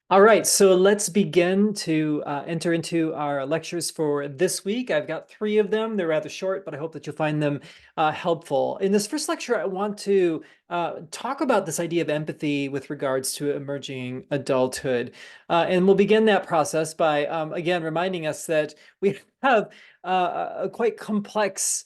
All right, so let's begin to enter into our lectures for this week. I've got three of them. They're rather short, but I hope that you'll find them helpful. In this first lecture, I want to talk about this idea of empathy with regards to emerging adulthood. And we'll begin that process by, again, reminding us that we have a quite complex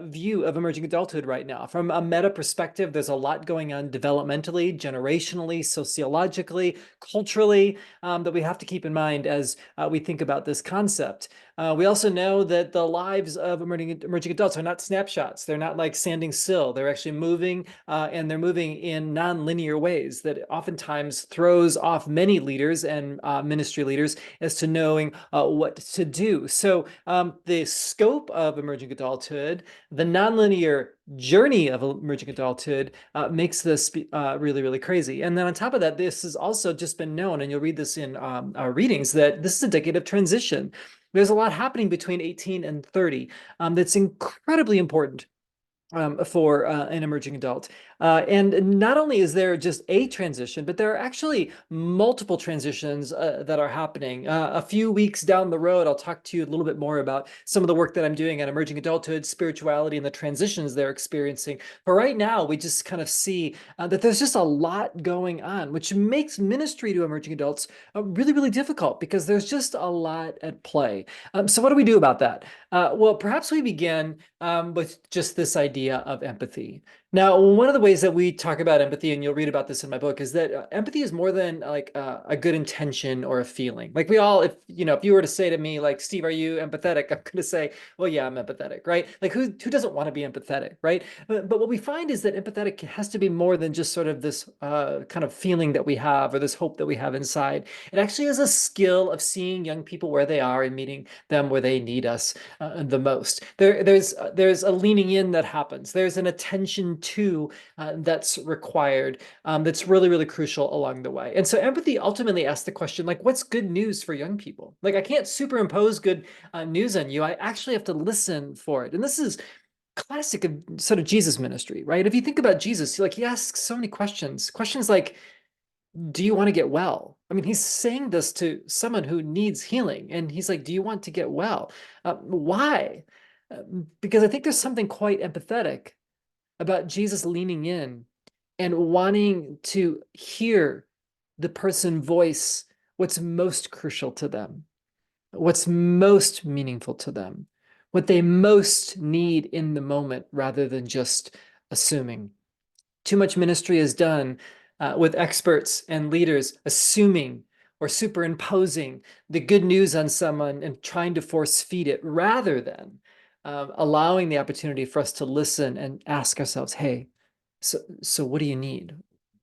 view of emerging adulthood right now. From a meta perspective, there's a lot going on developmentally, generationally, sociologically, culturally, that we have to keep in mind as we think about this concept. We also know that the lives of emerging adults are not snapshots. They're not like standing still. They're actually moving, and they're moving in non-linear ways that oftentimes throws off many leaders and ministry leaders as to knowing what to do. So the scope of emerging adulthood, the nonlinear journey of emerging adulthood makes this really, really crazy. And then on top of that, this has also just been known, and you'll read this in our readings, that this is a decade of transition. There's a lot happening between 18 and 30 that's incredibly important for an emerging adult. And not only is there just a transition, but there are actually multiple transitions that are happening. A few weeks down the road, I'll talk to you a little bit more about some of the work that I'm doing on emerging adulthood, spirituality, and the transitions they're experiencing. But right now, we just kind of see that there's just a lot going on, which makes ministry to emerging adults really, really difficult because there's just a lot at play. So what do we do about that? Well, perhaps we begin with just this idea of empathy. Now, one of the ways that we talk about empathy, and you'll read about this in my book, is that empathy is more than like a good intention or a feeling. Like we all, if you were to say to me, like, Steve, are you empathetic? I'm going to say, well, yeah, I'm empathetic, right? Like who doesn't want to be empathetic, right? But what we find is that empathetic has to be more than just sort of this kind of feeling that we have or this hope that we have inside. It actually is a skill of seeing young people where they are and meeting them where they need us the most. There's a leaning in that happens. There's an attention to that's required, that's really, really crucial along the way. And so empathy ultimately asks the question, like, what's good news for young people? Like, I can't superimpose good news on you. I actually have to listen for it. And this is classic of sort of Jesus ministry, right? If you think about Jesus, like he asks so many questions like, do you want to get well? I mean, he's saying this to someone who needs healing. And he's like, do you want to get well? Why? Because I think there's something quite empathetic about Jesus leaning in and wanting to hear the person voice what's most crucial to them, what's most meaningful to them, what they most need in the moment rather than just assuming. Too much ministry is done with experts and leaders assuming or superimposing the good news on someone and trying to force feed it rather than allowing the opportunity for us to listen and ask ourselves, hey, so what do you need?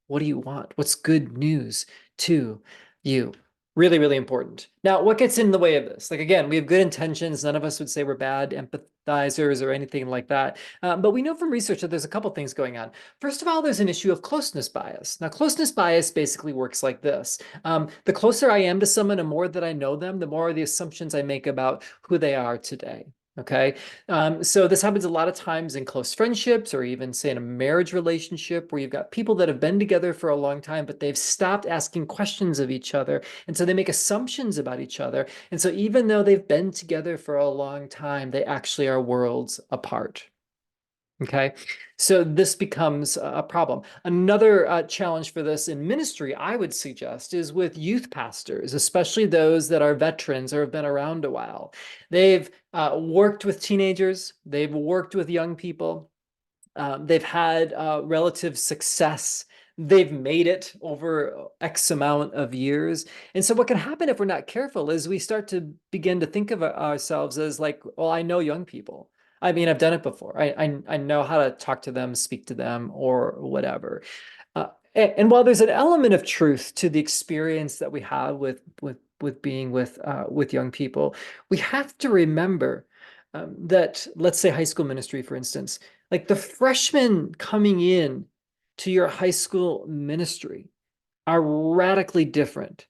What do you want? What's good news to you? Really, really important. Now, what gets in the way of this? Like, again, we have good intentions. None of us would say we're bad empathizers or anything like that. But we know from research that there's a couple things going on. First of all, there's an issue of closeness bias. Now, closeness bias basically works like this. The closer I am to someone, the more that I know them, the more the assumptions I make about who they are today. Okay. So this happens a lot of times in close friendships or even say in a marriage relationship where you've got people that have been together for a long time, but they've stopped asking questions of each other. And so they make assumptions about each other. And so even though they've been together for a long time, they actually are worlds apart. Okay, so this becomes a problem. Another challenge for this in ministry, I would suggest, is with youth pastors, especially those that are veterans or have been around a while. They've worked with teenagers, they've worked with young people, they've had relative success. They've made it over X amount of years. And so what can happen if we're not careful is we start to begin to think of ourselves as like, well, I know young people. I mean, I've done it before. I know how to talk to them, speak to them, or whatever. And while there's an element of truth to the experience that we have with being with young people, we have to remember that, let's say high school ministry, for instance, like the freshmen coming in to your high school ministry are radically different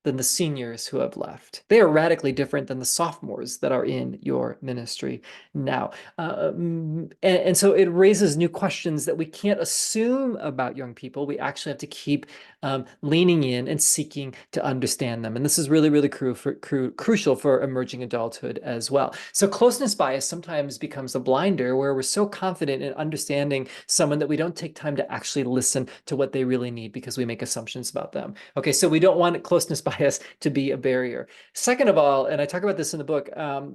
than the seniors who have left. They are radically different than the sophomores that are in your ministry now. And so it raises new questions that we can't assume about young people. We actually have to keep leaning in and seeking to understand them. And this is really, really crucial for emerging adulthood as well. So closeness bias sometimes becomes a blinder where we're so confident in understanding someone that we don't take time to actually listen to what they really need because we make assumptions about them. Okay, so we don't want closeness bias to be a barrier. Second of all, and I talk about this in the book,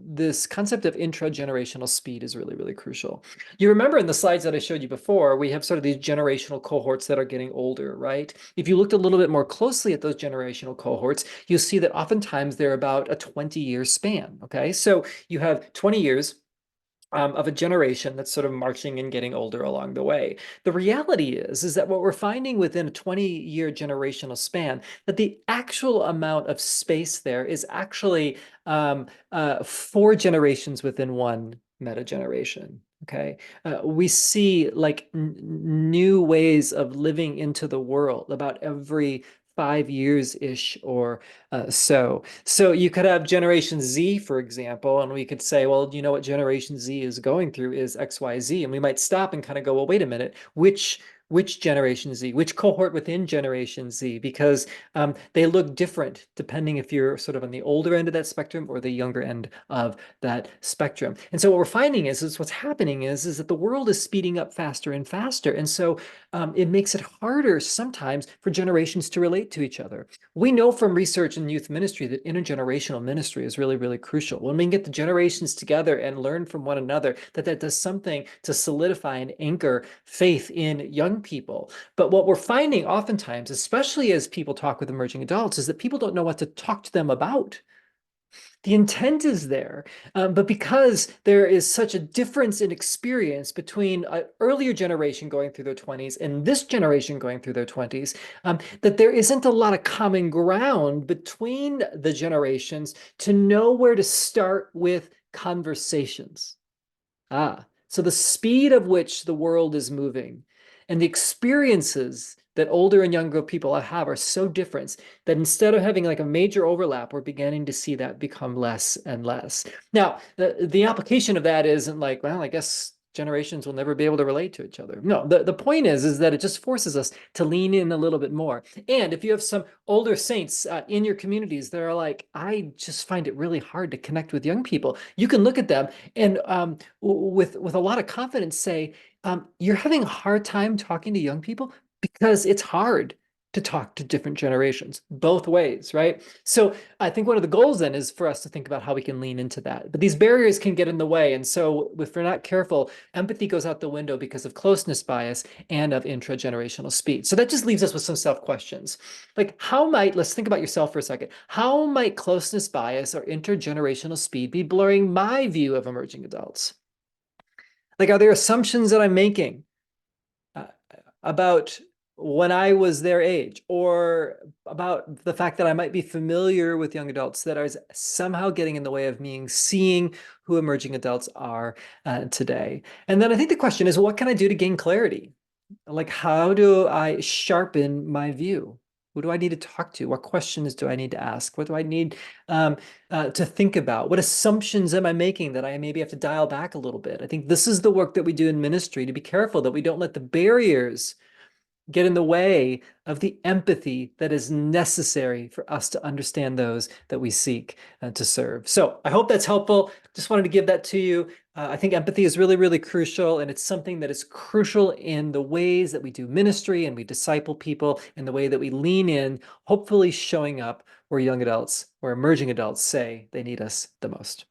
this concept of intragenerational speed is really, really crucial. You remember in the slides that I showed you before, we have sort of these generational cohorts that are getting older, right? If you looked a little bit more closely at those generational cohorts, you'll see that oftentimes they're about a 20-year span, okay? So you have 20 years of a generation that's sort of marching and getting older along the way. The reality is that what we're finding within a 20-year generational span, that the actual amount of space there is actually 4 generations within one meta generation. Okay, we see like new ways of living into the world about every 5 years-ish or so. So you could have Generation Z, for example, and we could say, well, you know what Generation Z is going through is XYZ. And we might stop and kind of go, well, wait a minute, which Generation Z, which cohort within Generation Z, because they look different depending if you're sort of on the older end of that spectrum or the younger end of that spectrum. And so what we're finding is what's happening is that the world is speeding up faster and faster. And so it makes it harder sometimes for generations to relate to each other. We know from research in youth ministry that intergenerational ministry is really, really crucial. When we can get the generations together and learn from one another, that does something to solidify and anchor faith in young people. But what we're finding oftentimes, especially as people talk with emerging adults, is that people don't know what to talk to them about. The intent is there, but because there is such a difference in experience between an earlier generation going through their 20s and this generation going through their 20s, that there isn't a lot of common ground between the generations to know where to start with conversations. So the speed of which the world is moving and the experiences that older and younger people have are so different that instead of having like a major overlap, we're beginning to see that become less and less. Now, the application of that isn't like, well, I guess generations will never be able to relate to each other. No, the point is that it just forces us to lean in a little bit more. And if you have some older saints in your communities that are like, I just find it really hard to connect with young people, you can look at them and with a lot of confidence say, you're having a hard time talking to young people because it's hard to talk to different generations both ways, right? So I think one of the goals then is for us to think about how we can lean into that. But these barriers can get in the way. And so if we're not careful, empathy goes out the window because of closeness bias and of intragenerational speed. So that just leaves us with some self-questions. Like let's think about yourself for a second. How might closeness bias or intergenerational speed be blurring my view of emerging adults? Like, are there assumptions that I'm making uh, about when I was their age, or about the fact that I might be familiar with young adults that are somehow getting in the way of me seeing who emerging adults are today? And then I think the question is, what can I do to gain clarity? Like, how do I sharpen my view? Who do I need to talk to? What questions do I need to ask? What do I need to think about? What assumptions am I making that I maybe have to dial back a little bit? I think this is the work that we do in ministry, to be careful that we don't let the barriers get in the way of the empathy that is necessary for us to understand those that we seek to serve. So I hope that's helpful. Just wanted to give that to you. I think empathy is really, really crucial, and it's something that is crucial in the ways that we do ministry and we disciple people, in the way that we lean in, hopefully showing up where young adults or emerging adults say they need us the most.